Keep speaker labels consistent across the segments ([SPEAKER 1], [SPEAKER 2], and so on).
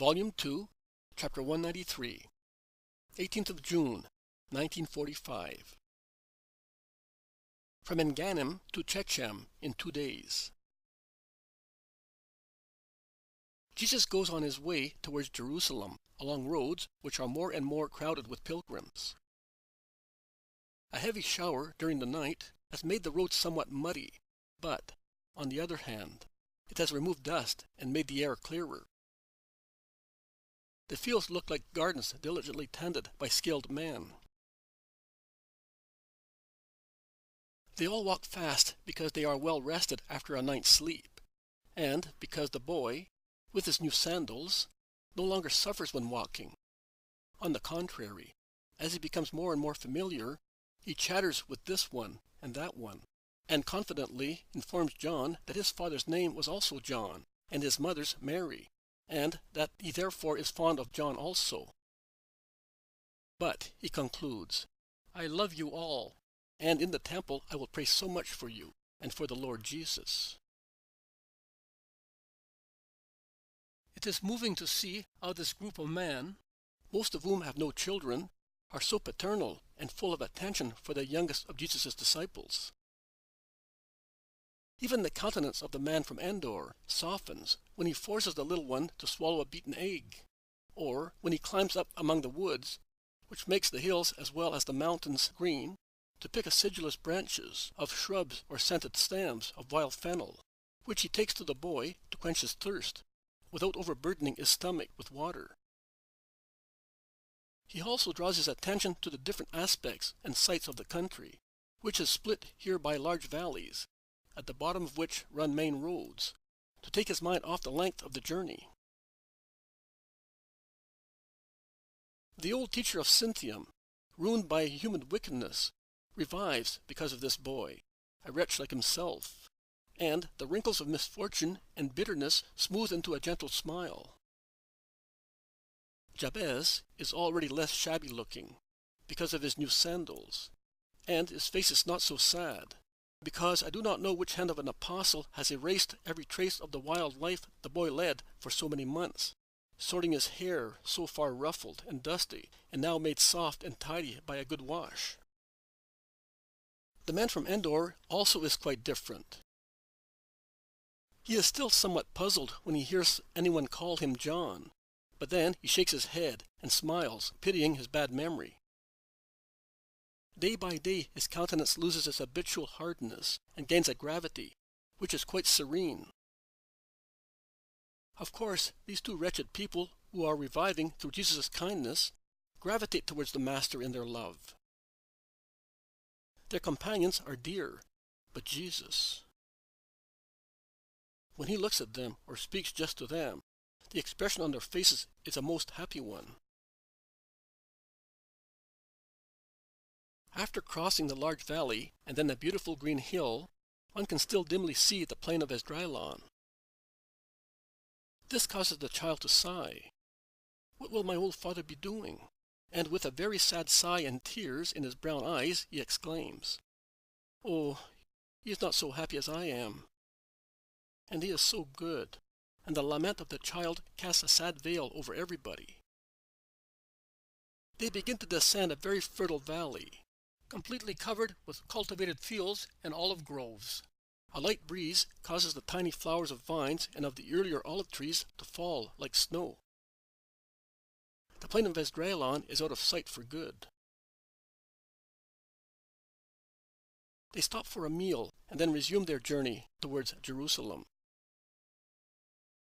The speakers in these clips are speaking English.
[SPEAKER 1] Volume 2, Chapter 193, 18th of June, 1945. From Engannim to Shechem in 2 days. Jesus goes on his way towards Jerusalem along roads which are more and more crowded with pilgrims. A heavy shower during the night has made the roads somewhat muddy, but, on the other hand, it has removed dust and made the air clearer. The fields look like gardens diligently tended by skilled men. They all walk fast because they are well rested after a night's sleep, and because the boy, with his new sandals, no longer suffers when walking. On the contrary, as he becomes more and more familiar, he chatters with this one and that one, and confidently informs John that his father's name was also John, and his mother's Mary, and that he therefore is fond of John also. But, he concludes, I love you all, and in the temple I will pray so much for you, and for the Lord Jesus. It is moving to see how this group of men, most of whom have no children, are so paternal and full of attention for the youngest of Jesus' disciples. Even the countenance of the man from Endor softens when he forces the little one to swallow a beaten egg, or when he climbs up among the woods, which makes the hills as well as the mountains green, to pick acidulous branches of shrubs or scented stems of wild fennel, which he takes to the boy to quench his thirst, without overburdening his stomach with water. He also draws his attention to the different aspects and sights of the country, which is split here by large valleys, at the bottom of which run main roads, to take his mind off the length of the journey. The old teacher of Cynthium, ruined by human wickedness, revives because of this boy, a wretch like himself, and the wrinkles of misfortune and bitterness smooth into a gentle smile. Jabez is already less shabby-looking, because of his new sandals, and his face is not so sad, because I do not know which hand of an apostle has erased every trace of the wild life the boy led for so many months, sorting his hair so far ruffled and dusty, and now made soft and tidy by a good wash. The man from Endor also is quite different. He is still somewhat puzzled when he hears anyone call him John, but then he shakes his head and smiles, pitying his bad memory. Day by day his countenance loses its habitual hardness and gains a gravity, which is quite serene. Of course, these two wretched people, who are reviving through Jesus' kindness, gravitate towards the Master in their love. Their companions are dear, but Jesus. When he looks at them or speaks just to them, the expression on their faces is a most happy one. After crossing the large valley and then a beautiful green hill, one can still dimly see the plain of Esdraelon. This causes the child to sigh. What will my old father be doing? And with a very sad sigh and tears in his brown eyes, he exclaims, Oh, he is not so happy as I am. And he is so good, and the lament of the child casts a sad veil over everybody. They begin to descend a very fertile valley, completely covered with cultivated fields and olive groves. A light breeze causes the tiny flowers of vines and of the earlier olive trees to fall like snow. The plain of Esdraelon is out of sight for good. They stop for a meal and then resume their journey towards Jerusalem.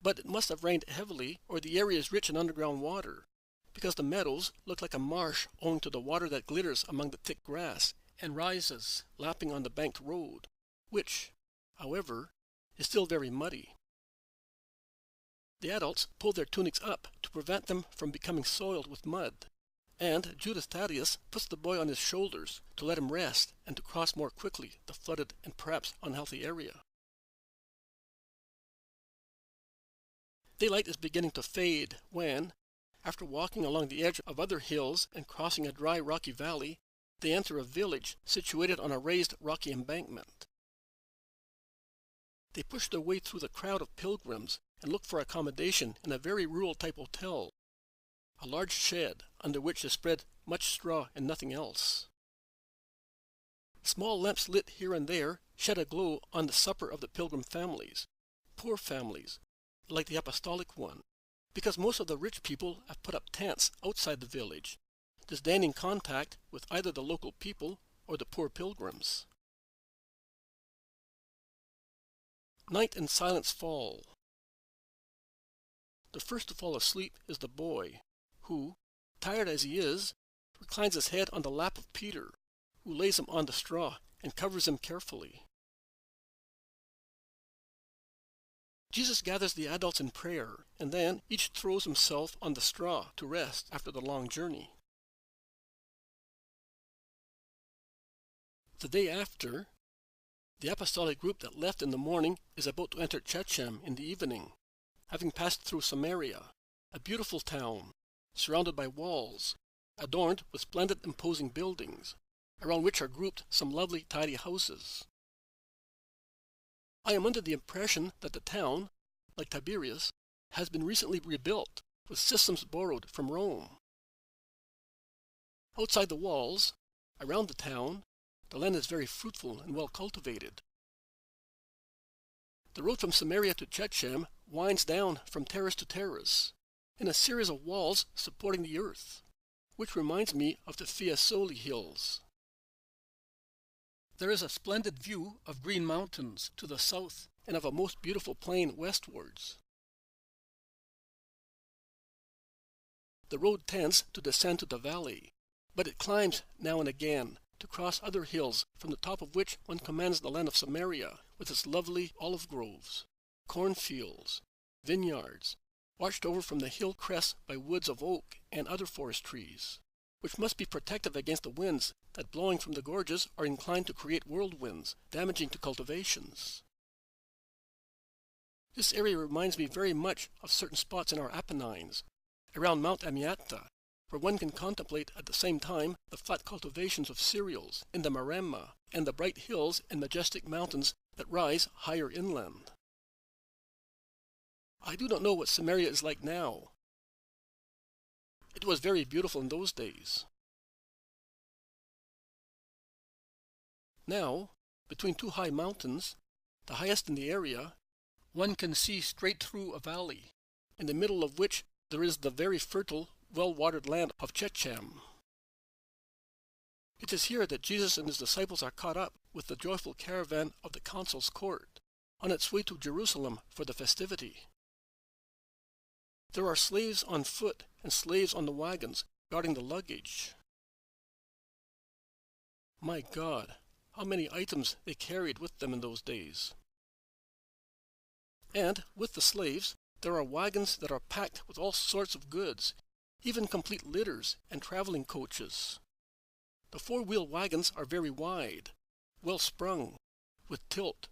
[SPEAKER 1] But it must have rained heavily, or the area is rich in underground water, because the meadows look like a marsh owing to the water that glitters among the thick grass and rises, lapping on the banked road, which, however, is still very muddy. The adults pull their tunics up to prevent them from becoming soiled with mud, and Judas Thaddeus puts the boy on his shoulders to let him rest and to cross more quickly the flooded and perhaps unhealthy area. Daylight is beginning to fade when, after walking along the edge of other hills and crossing a dry rocky valley, they enter a village situated on a raised rocky embankment. They push their way through the crowd of pilgrims and look for accommodation in a very rural type hotel, a large shed under which is spread much straw and nothing else. Small lamps lit here and there shed a glow on the supper of the pilgrim families, poor families, like the apostolic one, because most of the rich people have put up tents outside the village, disdaining contact with either the local people or the poor pilgrims. Night and silence fall. The first to fall asleep is the boy, who, tired as he is, reclines his head on the lap of Peter, who lays him on the straw and covers him carefully. Jesus gathers the adults in prayer, and then each throws himself on the straw to rest after the long journey. The day after, the apostolic group that left in the morning is about to enter Shechem in the evening, having passed through Samaria, a beautiful town, surrounded by walls, adorned with splendid imposing buildings, around which are grouped some lovely tidy houses. I am under the impression that the town, like Tiberias, has been recently rebuilt with systems borrowed from Rome. Outside the walls, around the town, the land is very fruitful and well cultivated. The road from Samaria to Shechem winds down from terrace to terrace, in a series of walls supporting the earth, which reminds me of the Fiesole Hills. There is a splendid view of green mountains to the south and of a most beautiful plain westwards. The road tends to descend to the valley, but it climbs now and again to cross other hills from the top of which one commands the land of Samaria with its lovely olive groves, cornfields, vineyards, watched over from the hill crests by woods of oak and other forest trees, which must be protective against the winds that blowing from the gorges are inclined to create whirlwinds, damaging to cultivations. This area reminds me very much of certain spots in our Apennines, around Mount Amiata, where one can contemplate at the same time the flat cultivations of cereals in the Maremma and the bright hills and majestic mountains that rise higher inland. I do not know what Samaria is like now. It was very beautiful in those days. Now, between two high mountains, the highest in the area, one can see straight through a valley, in the middle of which there is the very fertile, well-watered land of Shechem. It is here that Jesus and his disciples are caught up with the joyful caravan of the consul's court, on its way to Jerusalem for the festivity. There are slaves on foot and slaves on the wagons guarding the luggage. My God, how many items they carried with them in those days. And with the slaves, there are wagons that are packed with all sorts of goods, even complete litters and traveling coaches. The four-wheel wagons are very wide, well sprung, with tilt,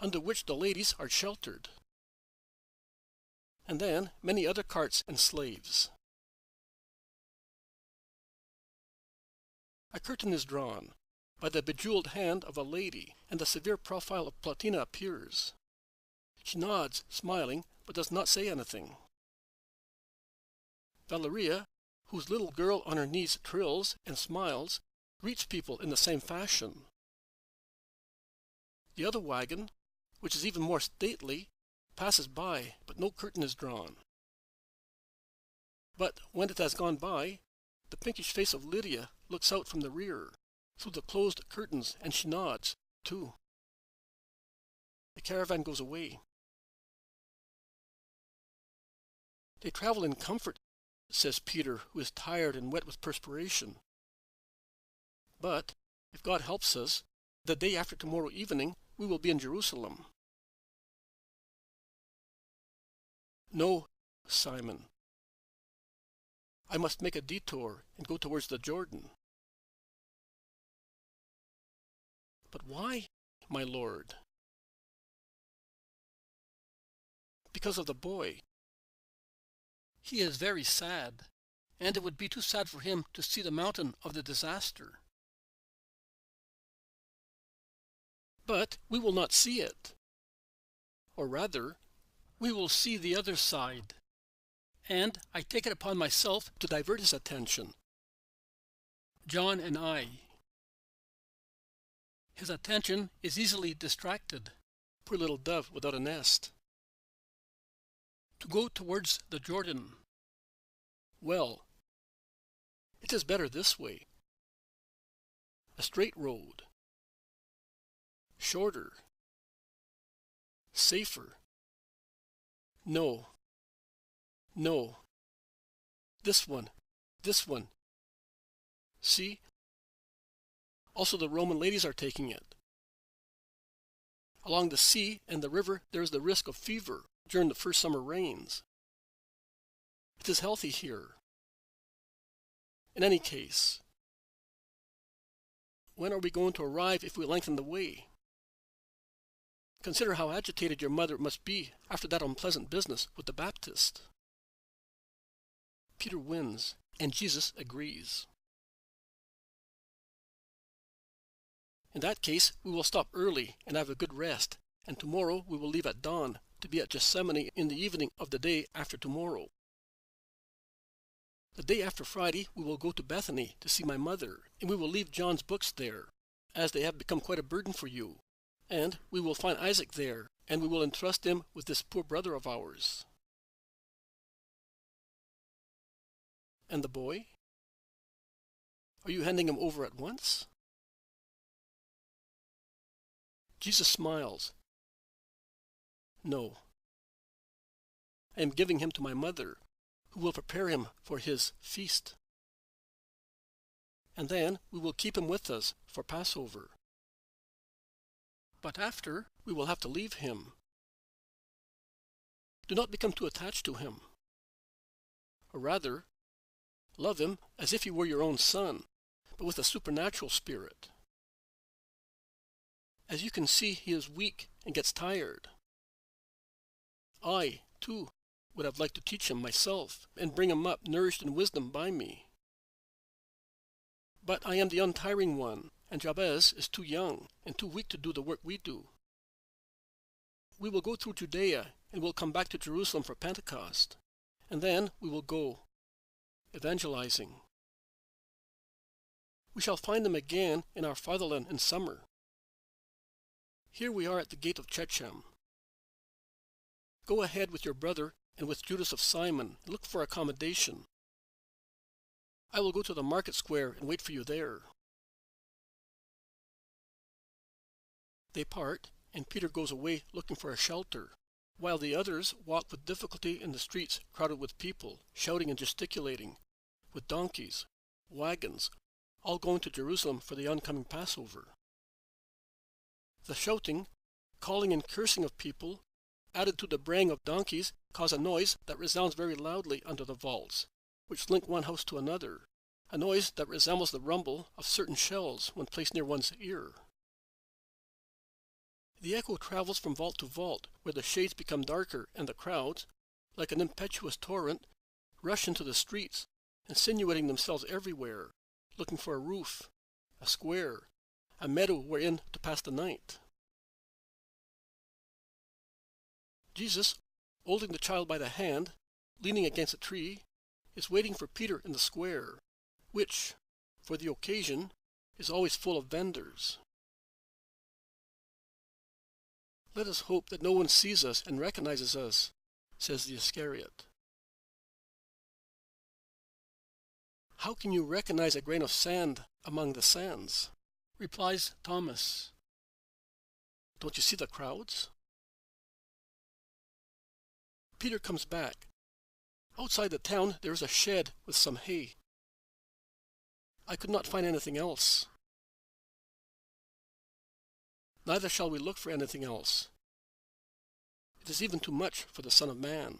[SPEAKER 1] under which the ladies are sheltered. And then many other carts and slaves. A curtain is drawn by the bejeweled hand of a lady, and the severe profile of Plotina appears. She nods, smiling, but does not say anything. Valeria, whose little girl on her knees trills and smiles, greets people in the same fashion. The other wagon, which is even more stately, passes by, but no curtain is drawn. But when it has gone by, the pinkish face of Lydia looks out from the rear, through the closed curtains, and she nods, too. The caravan goes away. They travel in comfort, says Peter, who is tired and wet with perspiration. But, if God helps us, the day after tomorrow evening we will be in Jerusalem. No, Simon. I must make a detour and go towards the Jordan. But why, my Lord? Because of the boy. He is very sad, and it would be too sad for him to see the mountain of the disaster. But we will not see it. Or rather, We will see the other side, and I take it upon myself to divert his attention. John and I. His attention is easily distracted. Poor little dove without a nest. To go towards the Jordan. Well, it is better this way. A straight road. Shorter. Safer. No. No. This one. This one. See? Also the Roman ladies are taking it. Along the sea and the river there is the risk of fever during the first summer rains. It is healthy here. In any case, when are we going to arrive if we lengthen the way? Consider how agitated your mother must be after that unpleasant business with the Baptist. Peter wins, and Jesus agrees. In that case, we will stop early and have a good rest, and tomorrow we will leave at dawn to be at Gethsemane in the evening of the day after tomorrow. The day after Friday, we will go to Bethany to see my mother, and we will leave John's books there, as they have become quite a burden for you. And we will find Isaac there, and we will entrust him with this poor brother of ours. And the boy? Are you handing him over at once? Jesus smiles. No. I am giving him to my mother, who will prepare him for his feast. And then we will keep him with us for Passover. But after, we will have to leave him. Do not become too attached to him. Or rather, love him as if he were your own son, but with a supernatural spirit. As you can see, he is weak and gets tired. I, too, would have liked to teach him myself and bring him up nourished in wisdom by me. But I am the untiring one, and Jabez is too young and too weak to do the work we do. We will go through Judea and will come back to Jerusalem for Pentecost, and then we will go evangelizing. We shall find them again in our fatherland in summer. Here we are at the gate of Shechem. Go ahead with your brother and with Judas of Simon and look for accommodation. I will go to the market square and wait for you there. They part, and Peter goes away looking for a shelter, while the others walk with difficulty in the streets crowded with people, shouting and gesticulating, with donkeys, wagons, all going to Jerusalem for the oncoming Passover. The shouting, calling and cursing of people, added to the braying of donkeys, cause a noise that resounds very loudly under the vaults, which link one house to another, a noise that resembles the rumble of certain shells when placed near one's ear. The echo travels from vault to vault, where the shades become darker and the crowds, like an impetuous torrent, rush into the streets, insinuating themselves everywhere, looking for a roof, a square, a meadow wherein to pass the night. Jesus, holding the child by the hand, leaning against a tree, is waiting for Peter in the square, which, for the occasion, is always full of vendors. Let us hope that no one sees us and recognizes us, says the Iscariot. How can you recognize a grain of sand among the sands? Replies Thomas. Don't you see the crowds? Peter comes back. Outside the town there is a shed with some hay. I could not find anything else. Neither shall we look for anything else. It is even too much for the Son of Man.